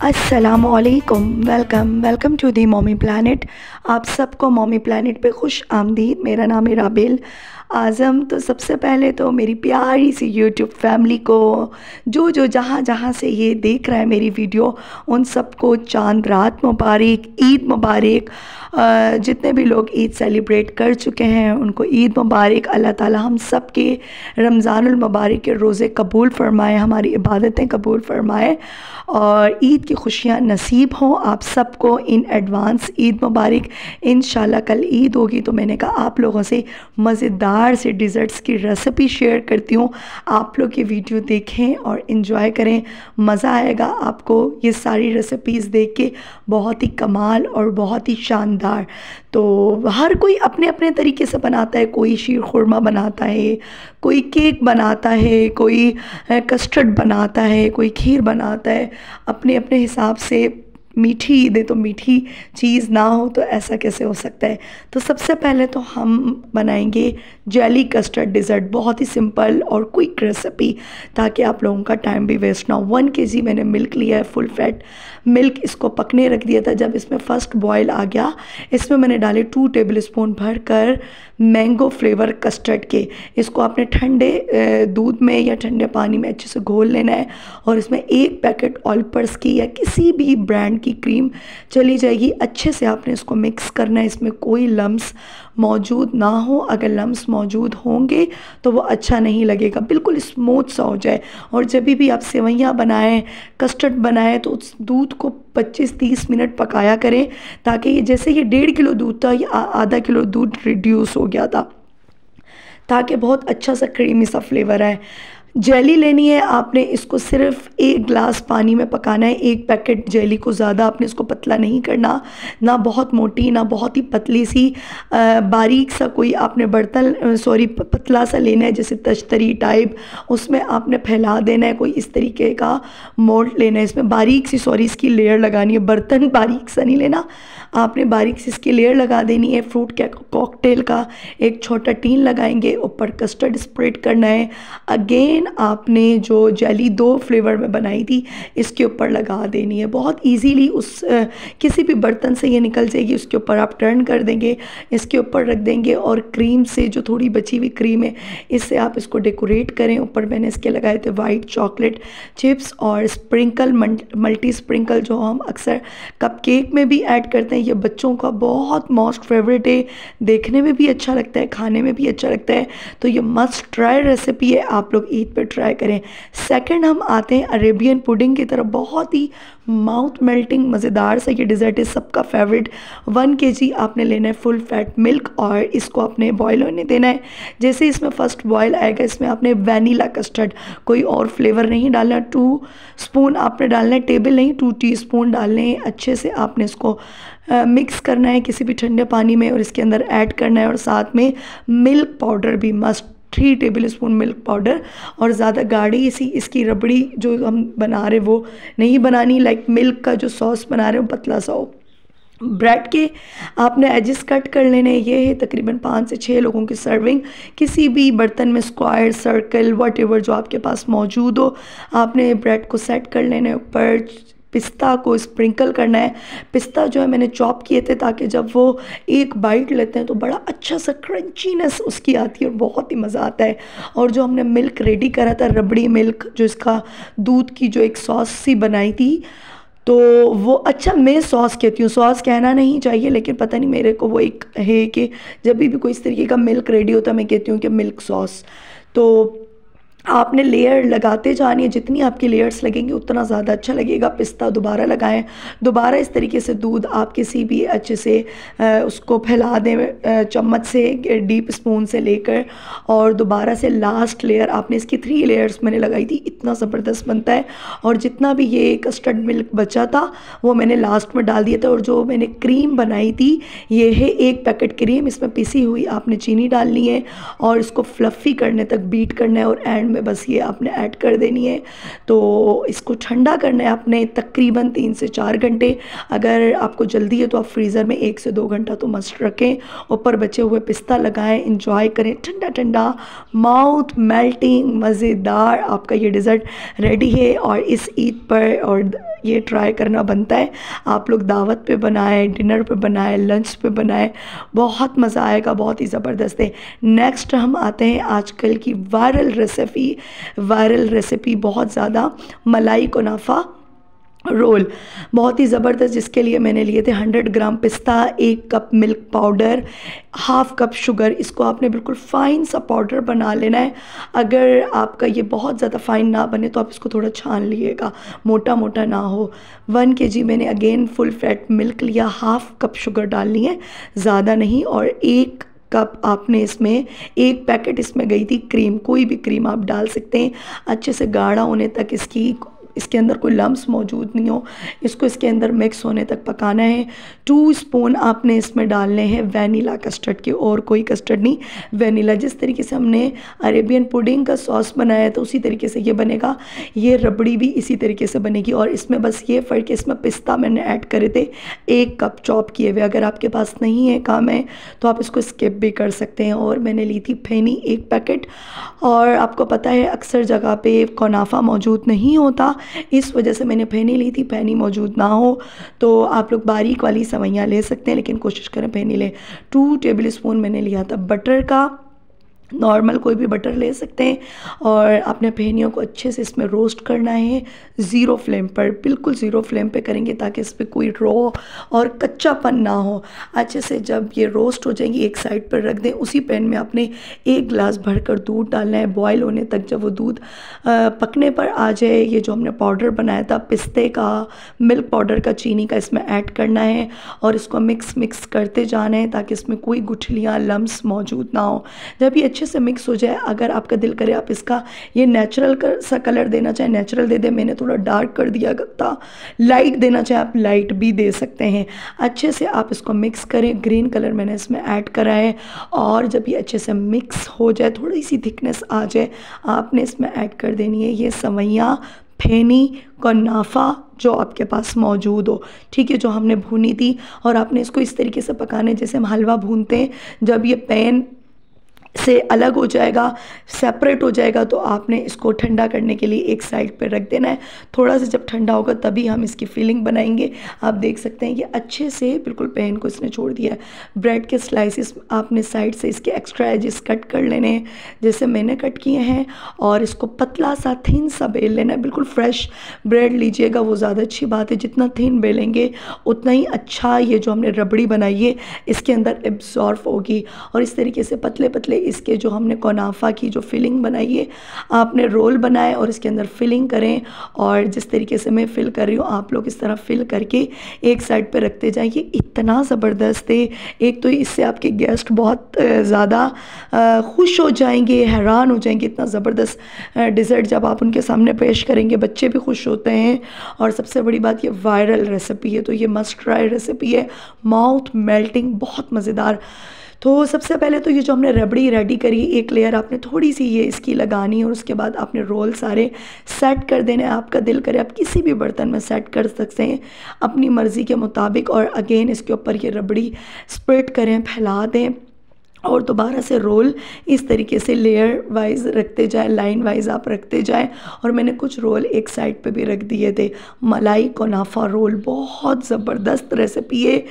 अस्सलामुअलैकुम, welcome to the Mommy Planet. आप सबको मॉमी प्लानट पे खुश आमदीद। मेरा नाम है राबिल आज़म। तो सबसे पहले तो मेरी प्यारी सी यूट्यूब फैमिली को जो जहाँ जहाँ से ये देख रहा है मेरी वीडियो, उन सबको चांद रात मुबारक, ईद मुबारक। जितने भी लोग ईद सेलिब्रेट कर चुके हैं उनको ईद मुबारक। अल्लाह ताला हम सब के रमज़ानुल मुबारक के रोज़े कबूल फ़रमाए, हमारी इबादतें कबूल फ़रमाए और ईद की खुशियाँ नसीब हों आप सबको। इन एडवांस ईद मुबारक। इंशाल्लाह कल ईद होगी तो मैंने कहा आप लोगों से मज़ेदार से डिज़र्ट्स की रेसिपी शेयर करती हूँ। आप लोग ये वीडियो देखें और इन्जॉय करें, मज़ा आएगा आपको ये सारी रेसिपीज़ देख के। बहुत ही कमाल और बहुत ही शानदार। तो हर कोई अपने अपने तरीके से बनाता है। कोई शीर खुरमा बनाता है, कोई केक बनाता है, कोई कस्टर्ड बनाता है, कोई खीर बनाता है। अपने अपने हिसाब से मीठी ईद है तो मीठी चीज़ ना हो तो ऐसा कैसे हो सकता है। तो सबसे पहले तो हम बनाएंगे जेली कस्टर्ड डिज़र्ट। बहुत ही सिंपल और क्विक रेसिपी, ताकि आप लोगों का टाइम भी वेस्ट ना हो। 1 kg मैंने मिल्क लिया है, फुल फैट मिल्क। इसको पकने रख दिया था। जब इसमें फ़र्स्ट बॉयल आ गया, इसमें मैंने डाले 2 टेबलस्पून भर कर मैंगो फ्लेवर कस्टर्ड के। इसको आपने ठंडे दूध में या ठंडे पानी में अच्छे से घोल लेना है और इसमें 1 पैकेट ऑलपर्स की या किसी भी ब्रांड की क्रीम चली जाएगी। अच्छे से आपने इसको मिक्स करना है। इसमें कोई लम्स मौजूद ना हो। अगर लम्स मौजूद होंगे तो वो अच्छा नहीं लगेगा, बिल्कुल स्मूथ सा हो जाए। और जब भी आप सेवइयाँ बनाएं, कस्टर्ड बनाएं, तो उस दूध को 25-30 मिनट पकाया करें, ताकि ये जैसे ये 1.5 किलो दूध था, ये आधा किलो दूध रिड्यूस हो गया था, ताकि बहुत अच्छा सा क्रीमी सा फ्लेवर आए। जेली लेनी है आपने, इसको सिर्फ 1 गिलास पानी में पकाना है। 1 पैकेट जेली को, ज़्यादा आपने इसको पतला नहीं करना, ना बहुत मोटी ना बहुत ही पतली सी। बारीक सा कोई आपने बर्तन पतला सा लेना है, जैसे तश्तरी टाइप, उसमें आपने फैला देना है। कोई इस तरीके का मोल्ड लेना है। इसमें बारीक सी इसकी लेयर लगानी है। बर्तन बारीक सा नहीं लेना, आपने बारीक सी इसकी लेयर लगा देनी है। फ्रूट के कॉकटेल का एक छोटा टीन लगाएंगे, ऊपर कस्टर्ड स्प्रेड करना है। अगेन आपने जो जेली 2 फ्लेवर में बनाई थी, इसके ऊपर लगा देनी है। बहुत इजीली उस किसी भी बर्तन से ये निकल जाएगी। उसके ऊपर आप टर्न कर देंगे, इसके ऊपर रख देंगे और क्रीम से, जो थोड़ी बची हुई क्रीम है, इससे आप इसको डेकोरेट करें। ऊपर मैंने इसके लगाए थे वाइट चॉकलेट चिप्स और स्प्रिंकल, मल्टी स्प्रिंकल, जो हम अक्सर कपकेक में भी ऐड करते हैं। ये बच्चों का बहुत मोस्ट फेवरेट है, देखने में भी अच्छा लगता है, खाने में भी अच्छा लगता है। तो ये मस्ट ट्राई रेसिपी है, आप लोग ईद पे ट्राई करें। सेकंड हम आते हैं अरेबियन पुडिंग की तरफ। बहुत ही माउथ मेल्टिंग मज़ेदार सा ये डिज़र्ट है, सबका फेवरेट। 1 kg आपने लेना है फुल फैट मिल्क और इसको आपने बॉयल होने देना है। जैसे इसमें फ़र्स्ट बॉयल आएगा, इसमें आपने वैनिला कस्टर्ड, कोई और फ्लेवर नहीं डालना। 2 स्पून आपने डालना है, टेबल नहीं 2 टीस्पून डालने हैं। अच्छे से आपने इसको मिक्स करना है किसी भी ठंडे पानी में और इसके अंदर ऐड करना है। और साथ में मिल्क पाउडर भी मस्ट, 3 टेबलस्पून मिल्क पाउडर। और ज़्यादा गाढ़ी इसकी रबड़ी जो हम बना रहे वो नहीं बनानी, लाइक मिल्क का जो सॉस बना रहे हो पतला सा हो। ब्रेड के आपने एजेस कट कर लेने। ये है तकरीबन 5 से 6 लोगों की सर्विंग। किसी भी बर्तन में स्क्वायर, सर्कल, व्हाटएवर जो आपके पास मौजूद हो, आपने ब्रेड को सेट कर लेने। ऊपर पिस्ता को स्प्रिंकल करना है। पिस्ता जो है मैंने चॉप किए थे, ताकि जब वो एक बाइट लेते हैं तो बड़ा अच्छा सा क्रंचीनेस उसकी आती है और बहुत ही मज़ा आता है। और जो हमने मिल्क रेडी करा था, रबड़ी मिल्क, जो इसका दूध की जो एक सॉस सी बनाई थी, तो वो, अच्छा मैं सॉस कहती हूँ, सॉस कहना नहीं चाहिए, लेकिन पता नहीं मेरे को वो एक है कि जब भी कोई इस तरीके का मिल्क रेडी होता है मैं कहती हूँ कि मिल्क सॉस। तो आपने लेयर लगाते जानी है, जितनी आपकी लेयर्स लगेंगी उतना ज़्यादा अच्छा लगेगा। पिस्ता दोबारा लगाएं, दोबारा इस तरीके से दूध आप किसी भी अच्छे से उसको फैला दें चम्मच से, डीप स्पून से लेकर, और दोबारा से लास्ट लेयर आपने, इसकी 3 लेयर्स मैंने लगाई थी। इतना ज़बरदस्त बनता है। और जितना भी ये कस्टर्ड मिल्क बचा था वो मैंने लास्ट में डाल दिया था। और जो मैंने क्रीम बनाई थी, ये है 1 पैकेट क्रीम। इसमें पिसी हुई आपने चीनी डालनी है और इसको फ्लफ़ी करने तक बीट करना है और एंड में बस ये आपने ऐड कर देनी है। तो इसको ठंडा करना है आपने तकरीबन 3 से 4 घंटे। अगर आपको जल्दी है तो आप फ्रीज़र में 1 से 2 घंटा तो मस्ट रखें। ऊपर बचे हुए पिस्ता लगाएं, इंजॉय करें। ठंडा ठंडा माउथ मेल्टिंग मज़ेदार आपका ये डिज़र्ट रेडी है। और इस ईद पर और ये ट्राई करना बनता है। आप लोग दावत पे बनाएं, डिनर पे बनाएं, लंच पे बनाएं, बहुत मज़ा आएगा, बहुत ही ज़बरदस्त है। नेक्स्ट हम आते हैं आजकल की वायरल रेसिपी बहुत ज़्यादा, मलाई कुनाफा रोल, बहुत ही ज़बरदस्त। जिसके लिए मैंने लिए थे 100 ग्राम पिस्ता, 1 cup milk powder, half cup sugar. इसको आपने बिल्कुल फ़ाइन सा पाउडर बना लेना है। अगर आपका ये बहुत ज़्यादा फ़ाइन ना बने तो आप इसको थोड़ा छान लीजिएगा, मोटा मोटा ना हो। 1 kg मैंने अगेन फुल फैट मिल्क लिया, हाफ़ कप शुगर डालनी है, ज़्यादा नहीं। और 1 कप आपने इसमें, 1 पैकेट इसमें गई थी क्रीम, कोई भी क्रीम आप डाल सकते हैं। अच्छे से गाढ़ा होने तक इसके अंदर कोई लम्स मौजूद नहीं हो, इसको इसके अंदर मिक्स होने तक पकाना है। 2 स्पून आपने इसमें डालने हैं वैनिला कस्टर्ड के, और कोई कस्टर्ड नहीं, वैनिला। जिस तरीके से हमने अरेबियन पुडिंग का सॉस बनाया तो उसी तरीके से ये बनेगा, ये रबड़ी भी इसी तरीके से बनेगी। और इसमें बस ये फ़र्क है, इसमें पिस्ता मैंने ऐड करे थे 1 कप चॉप किए हुए। अगर आपके पास नहीं है, काम है, तो आप इसको स्किप भी कर सकते हैं। और मैंने ली थी फेनी 1 पैकेट। और आपको पता है अक्सर जगह पे कुनाफा मौजूद नहीं होता, इस वजह से मैंने फेनी ली थी। फेनी मौजूद ना हो तो आप लोग बारीक वाली सवैयाँ ले सकते हैं, लेकिन कोशिश करें फेनी लें। 2 टेबल स्पून मैंने लिया था बटर का, नॉर्मल कोई भी बटर ले सकते हैं। और अपने फेनियों को अच्छे से इसमें रोस्ट करना है, ज़ीरो फ्लेम पर, बिल्कुल ज़ीरो फ्लेम पे करेंगे ताकि इस पर कोई रॉ और कच्चापन ना हो। अच्छे से जब ये रोस्ट हो जाएंगी एक साइड पर रख दें। उसी पैन में आपने 1 गिलास भरकर दूध डालना है, बॉयल होने तक। जब वो दूध पकने पर आ जाए, ये जो हमने पाउडर बनाया था पिस्ते का, मिल्क पाउडर का, चीनी का, इसमें ऐड करना है और इसको मिक्स करते जाना है ताकि इसमें कोई गुठलियाँ, लम्स मौजूद ना हो। जब ये अच्छे से मिक्स हो जाए, अगर आपका दिल करे आप इसका ये नेचुरल सा कलर देना चाहें नेचुरल दे दें, मैंने थोड़ा डार्क कर दिया था। लाइट देना चाहें आप लाइट भी दे सकते हैं। अच्छे से आप इसको मिक्स करें, ग्रीन कलर मैंने इसमें ऐड करा है। और जब ये अच्छे से मिक्स हो जाए, थोड़ी सी थिकनेस आ जाए, आपने इसमें ऐड कर देनी है ये सवैयाँ, फेनी, कुनाफा जो आपके पास मौजूद हो, ठीक है, जो हमने भूनी थी। और आपने इसको इस तरीके से पकाने जैसे हम हलवा भूनते हैं। जब ये पैन से अलग हो जाएगा, सेपरेट हो जाएगा, तो आपने इसको ठंडा करने के लिए एक साइड पे रख देना है। थोड़ा सा जब ठंडा होगा तभी हम इसकी फिलिंग बनाएंगे। आप देख सकते हैं कि अच्छे से बिल्कुल पैन को इसने छोड़ दिया है। ब्रेड के स्लाइसिस आपने साइड से इसके एक्स्ट्रा एजेस कट कर लेने हैं, जैसे मैंने कट किए हैं। और इसको पतला सा थिन सा बेल लेना है। बिल्कुल फ्रेश ब्रेड लीजिएगा, वो ज़्यादा अच्छी बात है। जितना थिन बेलेंगे उतना ही अच्छा ये जो हमने रबड़ी बनाई है इसके अंदर एब्जॉर्ब होगी। और इस तरीके से पतले पतले इसके जो हमने कुनाफा की जो फिलिंग बनाई है, आपने रोल बनाए और इसके अंदर फिलिंग करें। और जिस तरीके से मैं फिल कर रही हूँ, आप लोग इस तरह फिल करके एक साइड पे रखते जाएं। ये इतना ज़बरदस्त है, एक तो इससे आपके गेस्ट बहुत ज़्यादा खुश हो जाएंगे, हैरान हो जाएंगे। इतना ज़बरदस्त डिज़र्ट जब आप उनके सामने पेश करेंगे, बच्चे भी खुश होते हैं। और सबसे बड़ी बात, ये वायरल रेसिपी है, तो ये मस्ट ट्राई रेसिपी है, माउथ मेल्टिंग, बहुत मज़ेदार। तो सबसे पहले तो ये जो हमने रबड़ी रेडी करी, एक लेयर आपने थोड़ी सी ये इसकी लगानी है। और उसके बाद आपने रोल सारे सेट कर देने। आपका दिल करे आप किसी भी बर्तन में सेट कर सकते हैं अपनी मर्ज़ी के मुताबिक। और अगेन इसके ऊपर ये रबड़ी स्प्रेड करें, फैला दें और दोबारा से रोल इस तरीके से लेयर वाइज रखते जाएं, लाइन वाइज आप रखते जाएं। और मैंने कुछ रोल एक साइड पे भी रख दिए थे। मलाई कुनाफा रोल बहुत ज़बरदस्त रेसिपी है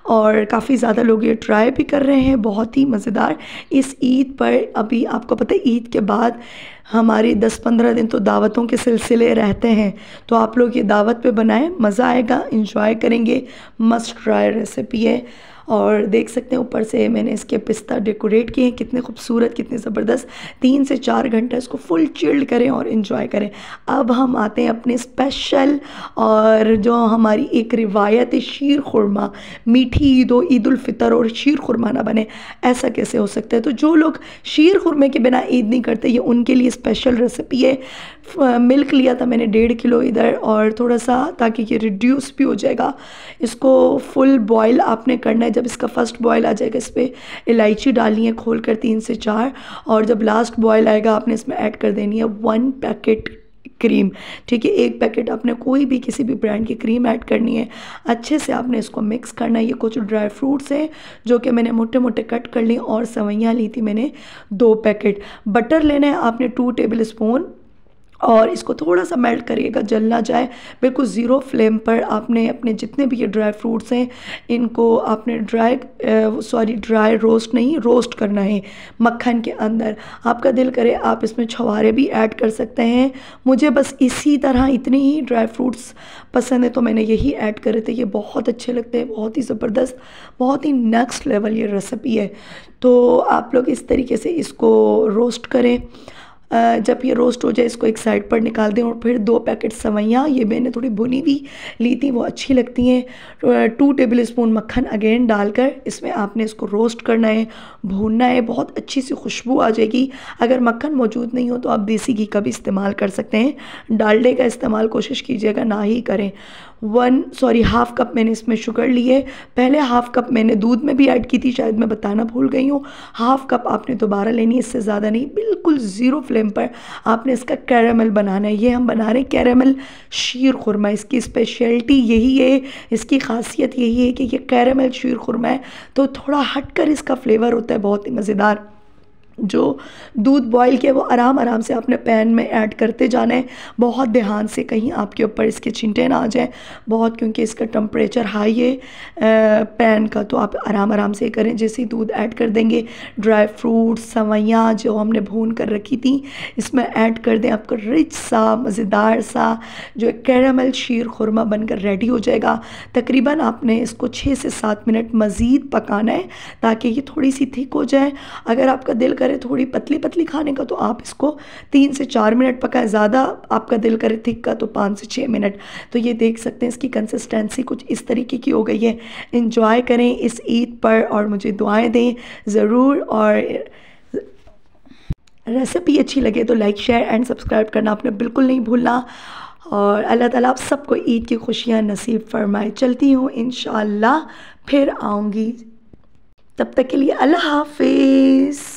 और काफ़ी ज़्यादा लोग ये ट्राई भी कर रहे हैं, बहुत ही मज़ेदार। इस ईद पर, अभी आपको पता है ईद के बाद हमारी 10-15 दिन तो दावतों के सिलसिले रहते हैं, तो आप लोग ये दावत पे बनाएं, मज़ा आएगा, इंजॉय करेंगे। मस्ट ट्राई रेसिपी है। और देख सकते हैं ऊपर से मैंने इसके पिस्ता डेकोरेट किए हैं, कितने खूबसूरत, कितने ज़बरदस्त। 3 से 4 घंटे इसको फुल चिल्ड करें और इन्जॉय करें। अब हम आते हैं अपने स्पेशल और जो हमारी एक रिवायत है, शीर खुरमा। मीठी ईद हो, ईद उल फितर, और शीर खुरमा ना बने, ऐसा कैसे हो सकता है। तो जो लोग शीर खुरमे के बिना ईद नहीं करते, ये उनके लिए स्पेशल रेसिपी है। मिल्क लिया था मैंने 1.5 किलो इधर, और थोड़ा सा ताकि ये रिड्यूस भी हो जाएगा। इसको फुल बॉयल आपने करना है। जब इसका फर्स्ट बॉयल आ जाएगा, इस पर इलायची डालनी है खोल कर 3 से 4। और जब लास्ट बॉयल आएगा, आपने इसमें ऐड कर देनी है 1 पैकेट क्रीम, ठीक है। 1 पैकेट आपने कोई भी किसी भी ब्रांड की क्रीम ऐड करनी है। अच्छे से आपने इसको मिक्स करना है। ये कुछ ड्राई फ्रूट्स हैं जो कि मैंने मोटे मोटे कट कर ली, और सवैयाँ ली थी मैंने 2 पैकेट। बटर लेना है आपने 2 टेबल स्पून, और इसको थोड़ा सा मेल्ट करिएगा, जल ना जाए। बिल्कुल ज़ीरो फ्लेम पर आपने अपने जितने भी ये ड्राई फ्रूट्स हैं इनको आपने ड्राई रोस्ट नहीं, रोस्ट करना है मक्खन के अंदर। आपका दिल करे आप इसमें छुहारे भी ऐड कर सकते हैं। मुझे बस इसी तरह इतने ही ड्राई फ्रूट्स पसंद है तो मैंने यही ऐड करे थे। ये बहुत अच्छे लगते हैं, बहुत ही ज़बरदस्त, बहुत ही नेक्स्ट लेवल ये रेसिपी है। तो आप लोग इस तरीके से इसको रोस्ट करें। जब ये रोस्ट हो जाए इसको एक साइड पर निकाल दें। और फिर 2 पैकेट सेवइयाँ, ये मैंने थोड़ी भुनी हुई ली थी, वो अच्छी लगती हैं। 2 टेबल स्पून मक्खन अगेन डालकर इसमें आपने इसको रोस्ट करना है, भूनना है, बहुत अच्छी सी खुशबू आ जाएगी। अगर मक्खन मौजूद नहीं हो तो आप देसी घी का भी इस्तेमाल कर सकते हैं, डालडे का इस्तेमाल कोशिश कीजिएगा ना ही करें। हाफ़ कप मैंने इसमें शुगर ली है। पहले हाफ़ कप मैंने दूध में भी ऐड की थी, शायद मैं बताना भूल गई हूँ। हाफ़ कप आपने दोबारा लेनी है, इससे ज़्यादा नहीं। बिल्कुल ज़ीरो फ्लेम पर आपने इसका कैरामल बनाना है। ये हम बना रहे हैं कैरामल शीर खुरमा, इसकी स्पेशलिटी यही है, इसकी खासियत यही है कि ये कैरामल शीर खुरमा है तो थोड़ा हटकर इसका फ्लेवर होता है, बहुत ही मज़ेदार। जो दूध बॉईल किया वो आराम आराम से आपने पैन में ऐड करते जाना है, बहुत ध्यान से, कहीं आपके ऊपर इसके छींटे ना आ जाए बहुत, क्योंकि इसका टेम्परेचर हाई है पैन का। तो आप आराम आराम से करें। जैसे ही दूध ऐड कर देंगे, ड्राई फ्रूट्स सेवइयाँ जो हमने भून कर रखी थी इसमें ऐड कर दें। आपका रिच सा मज़ेदार सा जो कैरामल शीर खुरमा बनकर रेडी हो जाएगा। तकरीबन आपने इसको 6 से 7 मिनट मज़ीद पकाना है ताकि ये थोड़ी सी थिक हो जाए। अगर आपका दिल करे थोड़ी पतली पतली खाने का तो आप इसको 3 से 4 मिनट पकाएं। ज़्यादा आपका दिल करे थिक का तो 5 से 6 मिनट। तो ये देख सकते हैं इसकी कंसिस्टेंसी कुछ इस तरीके की हो गई है। इंजॉय करें इस ईद पर और मुझे दुआएं दें ज़रूर। और रेसिपी अच्छी लगे तो लाइक शेयर एंड सब्सक्राइब करना आपने बिल्कुल नहीं भूलना। और अल्लाह ताला आप सबको ईद की खुशियाँ नसीब फरमाए। चलती हूँ, इंशाअल्लाह फिर आऊँगी। तब तक के लिए अल्लाह हाफिज़।